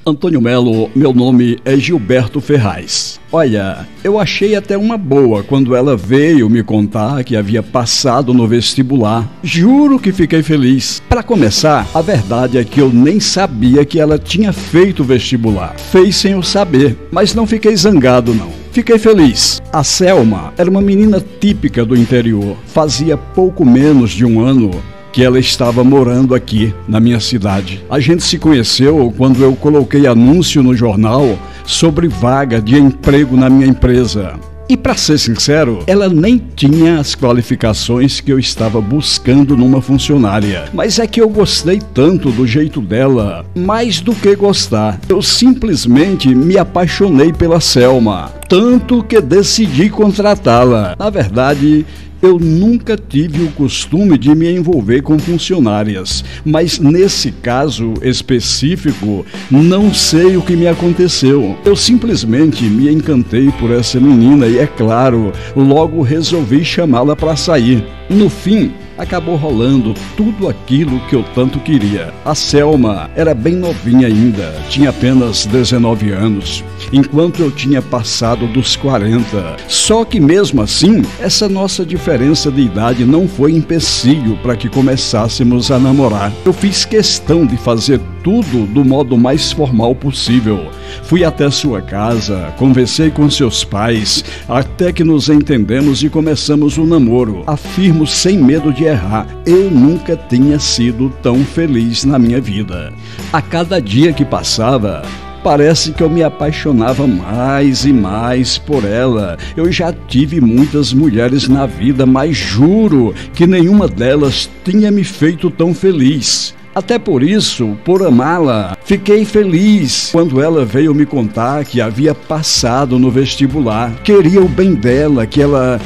Antônio Melo, meu nome é Gilberto Ferraz. Olha, eu achei até uma boa quando ela veio me contar que havia passado no vestibular. Juro que fiquei feliz. Para começar, a verdade é que eu nem sabia que ela tinha feito vestibular. Fez sem eu saber, mas não fiquei zangado não. Fiquei feliz. A Selma era uma menina típica do interior. Fazia pouco menos de um ano que ela estava morando aqui na minha cidade. A gente se conheceu quando eu coloquei anúncio no jornal sobre vaga de emprego na minha empresa. E para ser sincero, ela nem tinha as qualificações que eu estava buscando numa funcionária. Mas é que eu gostei tanto do jeito dela, mais do que gostar. Eu simplesmente me apaixonei pela Selma, tanto que decidi contratá-la. Na verdade, eu nunca tive o costume de me envolver com funcionárias, mas nesse caso específico, não sei o que me aconteceu. Eu simplesmente me encantei por essa menina e, é claro, logo resolvi chamá-la para sair. No fim, acabou rolando tudo aquilo que eu tanto queria. A Selma era bem novinha ainda, tinha apenas 19 anos, enquanto eu tinha passado dos 40. Só que mesmo assim, essa nossa diferença de idade não foi empecilho para que começássemos a namorar. Eu fiz questão de fazer tudo do modo mais formal possível. Fui até sua casa, conversei com seus pais, até que nos entendemos e começamos o namoro. Afirmo sem medo de errar, eu nunca tinha sido tão feliz na minha vida. A cada dia que passava, parece que eu me apaixonava mais e mais por ela. Eu já tive muitas mulheres na vida, mas juro que nenhuma delas tinha me feito tão feliz. Até por isso, por amá-la, fiquei feliz quando ela veio me contar que havia passado no vestibular. Queria o bem dela, que ela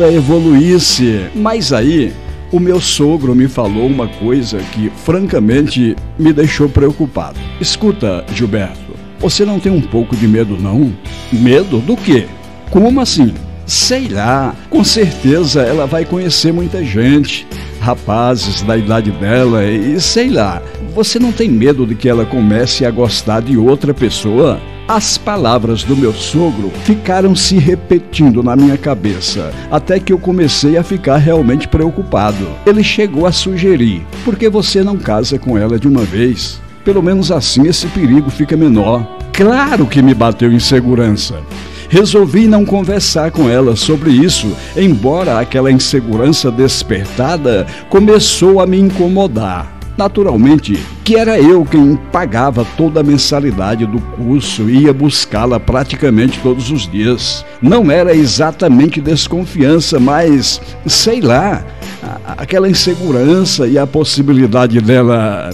evoluísse. Mas aí, o meu sogro me falou uma coisa que, francamente, me deixou preocupado. Escuta, Gilberto, você não tem um pouco de medo, não? Medo do quê? Como assim? Sei lá, com certeza ela vai conhecer muita gente, rapazes da idade dela e sei lá. Você não tem medo de que ela comece a gostar de outra pessoa? As palavras do meu sogro ficaram se repetindo na minha cabeça, até que eu comecei a ficar realmente preocupado. Ele chegou a sugerir: por que você não casa com ela de uma vez? Pelo menos assim esse perigo fica menor. Claro que me bateu insegurança. Resolvi não conversar com ela sobre isso, embora aquela insegurança despertada começou a me incomodar. Naturalmente, que era eu quem pagava toda a mensalidade do curso e ia buscá-la praticamente todos os dias. Não era exatamente desconfiança, mas, sei lá, aquela insegurança e a possibilidade dela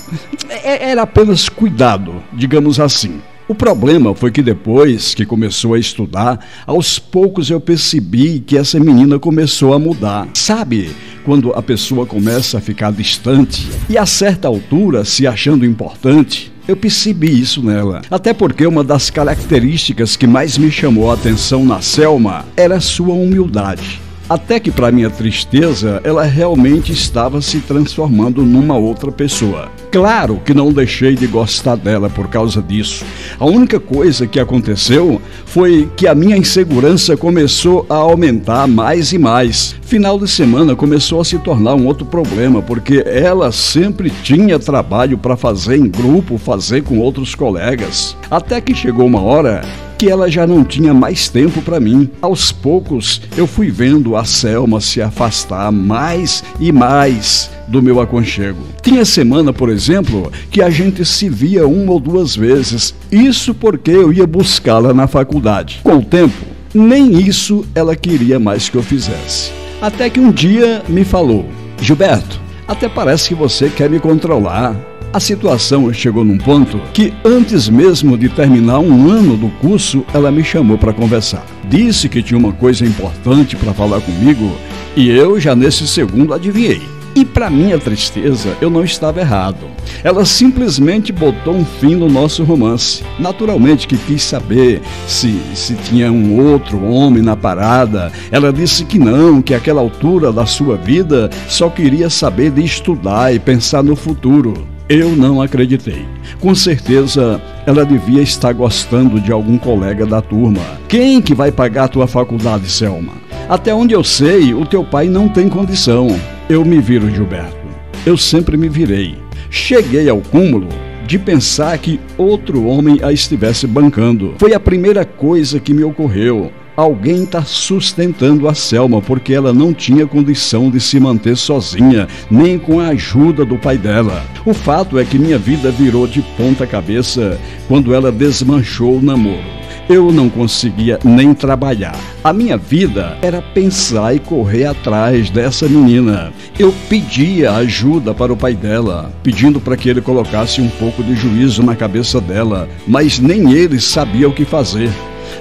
era apenas cuidado, digamos assim. O problema foi que depois que começou a estudar, aos poucos eu percebi que essa menina começou a mudar. Sabe, quando a pessoa começa a ficar distante e a certa altura se achando importante? Eu percebi isso nela, até porque uma das características que mais me chamou a atenção na Selma era a sua humildade. Até que, para minha tristeza, ela realmente estava se transformando numa outra pessoa. Claro que não deixei de gostar dela por causa disso. A única coisa que aconteceu foi que a minha insegurança começou a aumentar mais e mais. Final de semana começou a se tornar um outro problema, porque ela sempre tinha trabalho para fazer em grupo, fazer com outros colegas. Até que chegou uma hora que ela já não tinha mais tempo para mim. Aos poucos, eu fui vendo a Selma se afastar mais e mais do meu aconchego. Tinha semana, por exemplo, que a gente se via uma ou duas vezes. Isso porque eu ia buscá-la na faculdade. Com o tempo, nem isso ela queria mais que eu fizesse. Até que um dia me falou: Gilberto, até parece que você quer me controlar. A situação chegou num ponto que, antes mesmo de terminar um ano do curso, ela me chamou para conversar. Disse que tinha uma coisa importante para falar comigo e eu já nesse segundo adivinhei. E para minha tristeza, eu não estava errado. Ela simplesmente botou um fim no nosso romance. Naturalmente que quis saber se tinha um outro homem na parada. Ela disse que não, que àquela altura da sua vida só queria saber de estudar e pensar no futuro. Eu não acreditei. Com certeza, ela devia estar gostando de algum colega da turma. Quem que vai pagar a tua faculdade, Selma? Até onde eu sei, o teu pai não tem condição. Eu me viro, Gilberto. Eu sempre me virei. Cheguei ao cúmulo de pensar que outro homem a estivesse bancando. Foi a primeira coisa que me ocorreu. Alguém está sustentando a Selma porque ela não tinha condição de se manter sozinha, nem com a ajuda do pai dela. O fato é que minha vida virou de ponta cabeça quando ela desmanchou o namoro. Eu não conseguia nem trabalhar. A minha vida era pensar e correr atrás dessa menina. Eu pedia ajuda para o pai dela, pedindo para que ele colocasse um pouco de juízo na cabeça dela, mas nem ele sabia o que fazer.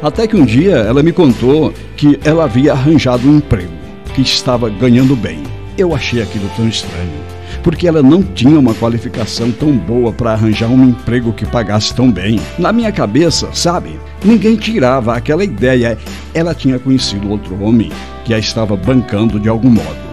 Até que um dia ela me contou que ela havia arranjado um emprego, que estava ganhando bem. Eu achei aquilo tão estranho, porque ela não tinha uma qualificação tão boa para arranjar um emprego que pagasse tão bem. Na minha cabeça, sabe, ninguém tirava aquela ideia. Ela tinha conhecido outro homem que a estava bancando de algum modo.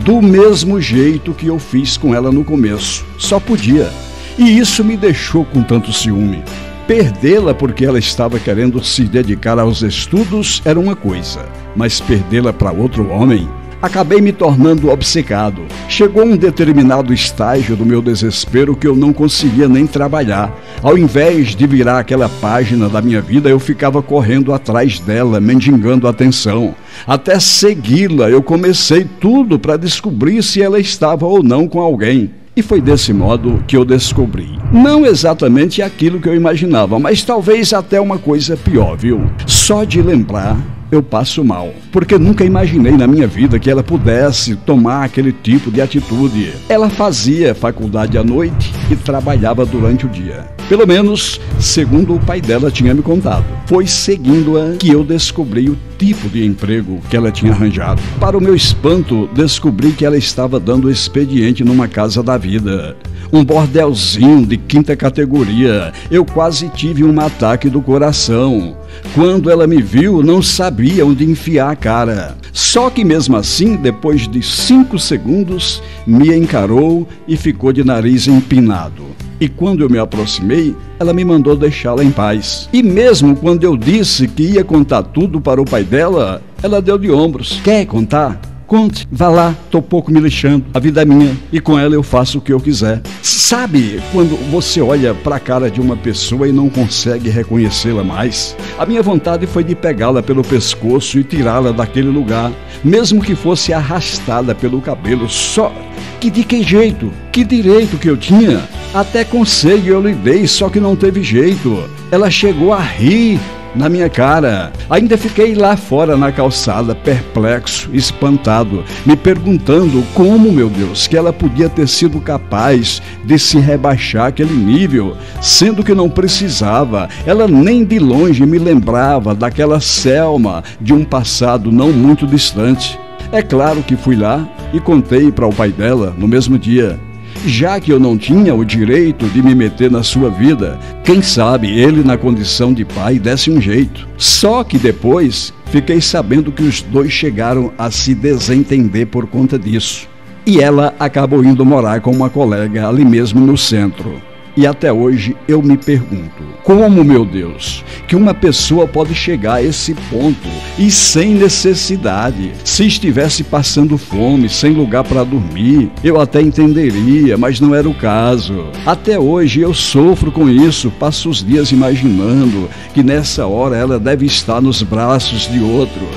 Do mesmo jeito que eu fiz com ela no começo, só podia. E isso me deixou com tanto ciúme. Perdê-la porque ela estava querendo se dedicar aos estudos era uma coisa, mas perdê-la para outro homem? Acabei me tornando obcecado. Chegou um determinado estágio do meu desespero que eu não conseguia nem trabalhar. Ao invés de virar aquela página da minha vida, eu ficava correndo atrás dela, mendigando atenção. Até segui-la, eu comecei tudo para descobrir se ela estava ou não com alguém. E foi desse modo que eu descobri. Não exatamente aquilo que eu imaginava, mas talvez até uma coisa pior, viu? Só de lembrar, eu passo mal, porque nunca imaginei na minha vida que ela pudesse tomar aquele tipo de atitude. Ela fazia faculdade à noite e trabalhava durante o dia. Pelo menos, segundo o pai dela tinha me contado. Foi seguindo-a que eu descobri o tipo de emprego que ela tinha arranjado. Para o meu espanto, descobri que ela estava dando expediente numa casa da vida. Um bordelzinho de quinta categoria. Eu quase tive um ataque do coração. Quando ela me viu, não sabia onde enfiar a cara. Só que mesmo assim, depois de 5 segundos, me encarou e ficou de nariz empinado. E quando eu me aproximei, ela me mandou deixá-la em paz. E mesmo quando eu disse que ia contar tudo para o pai dela, ela deu de ombros. Quer contar? Conte, vá lá, tô pouco me lixando, a vida é minha e com ela eu faço o que eu quiser. Sabe quando você olha para a cara de uma pessoa e não consegue reconhecê-la mais? A minha vontade foi de pegá-la pelo pescoço e tirá-la daquele lugar, mesmo que fosse arrastada pelo cabelo, só que de que jeito? Que direito que eu tinha? Até conselho eu lhe dei, só que não teve jeito. Ela chegou a rir na minha cara. Ainda fiquei lá fora na calçada, perplexo, espantado, me perguntando como, meu Deus, que ela podia ter sido capaz de se rebaixar àquele nível, sendo que não precisava. Ela nem de longe me lembrava daquela Selma de um passado não muito distante. É claro que fui lá e contei para o pai dela no mesmo dia. Já que eu não tinha o direito de me meter na sua vida, quem sabe ele, na condição de pai, desse um jeito. Só que depois fiquei sabendo que os dois chegaram a se desentender por conta disso. E ela acabou indo morar com uma colega ali mesmo no centro. E até hoje eu me pergunto, como, meu Deus, que uma pessoa pode chegar a esse ponto e sem necessidade? Se estivesse passando fome, sem lugar para dormir, eu até entenderia, mas não era o caso. Até hoje eu sofro com isso, passo os dias imaginando que nessa hora ela deve estar nos braços de outro.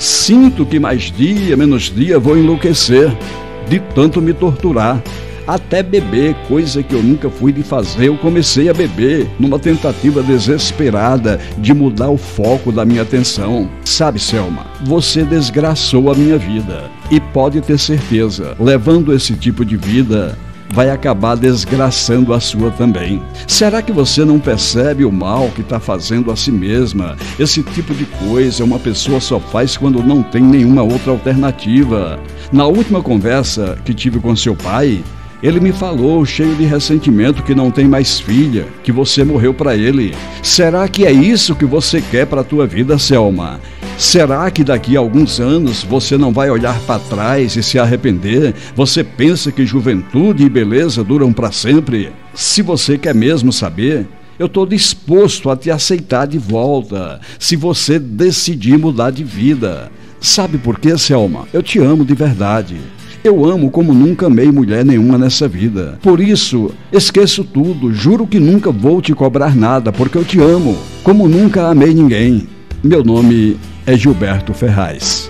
Sinto que mais dia, menos dia vou enlouquecer, de tanto me torturar. Até beber, coisa que eu nunca fui de fazer, eu comecei a beber numa tentativa desesperada de mudar o foco da minha atenção. Sabe, Selma, você desgraçou a minha vida e pode ter certeza, levando esse tipo de vida, vai acabar desgraçando a sua também. Será que você não percebe o mal que está fazendo a si mesma? Esse tipo de coisa uma pessoa só faz quando não tem nenhuma outra alternativa. Na última conversa que tive com seu pai, ele me falou, cheio de ressentimento, que não tem mais filha, que você morreu para ele. Será que é isso que você quer para a tua vida, Selma? Será que daqui a alguns anos você não vai olhar para trás e se arrepender? Você pensa que juventude e beleza duram para sempre? Se você quer mesmo saber, eu estou disposto a te aceitar de volta, se você decidir mudar de vida. Sabe por quê, Selma? Eu te amo de verdade. Eu amo como nunca amei mulher nenhuma nessa vida. Por isso, esqueço tudo, juro que nunca vou te cobrar nada, porque eu te amo, como nunca amei ninguém. Meu nome é Gilberto Ferraz.